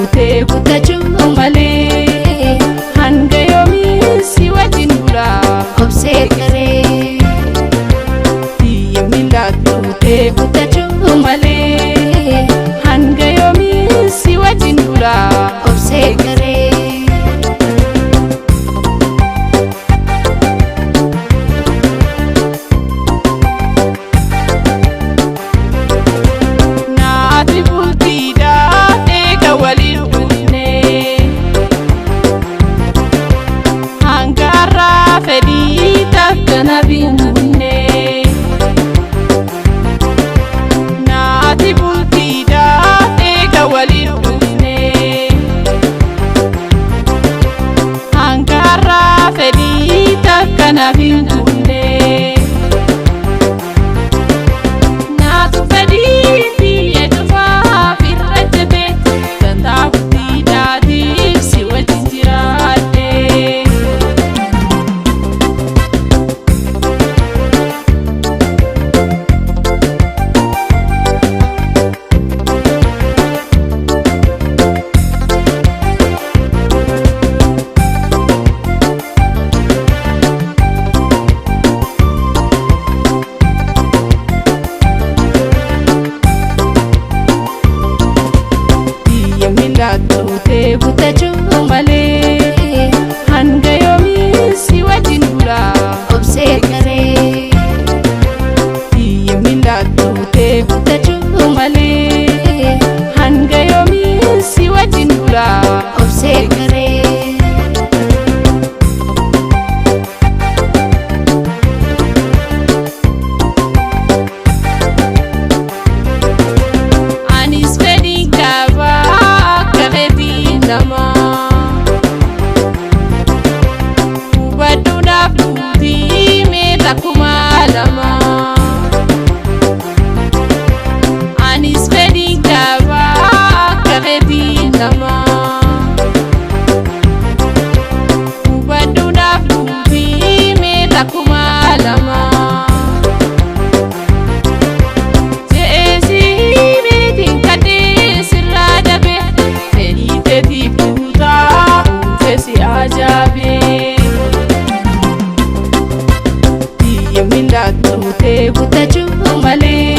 tuutee guddachuu malee hanga yoomii si wajjin bula obsee garee biyya miilaa tuutee guddachuu malee hanga yoomii si wajjin bula obsee garee. Tuutee guddachuu malee hanga yoomii si wajjin bula obsee garee biyya miilaa tuutee guddachuu malee hanga yoomii si wajjin bula obsee garee. Anis fedhi qaba kareetii lama hubadhuudhaaf dubbii meeqa kuma lama je'eesii meetiin kadhee sirraa dabe fedhii teetiif duutaa teessi ajaa'ibee biyya miilaa tuutee guddachuu malee.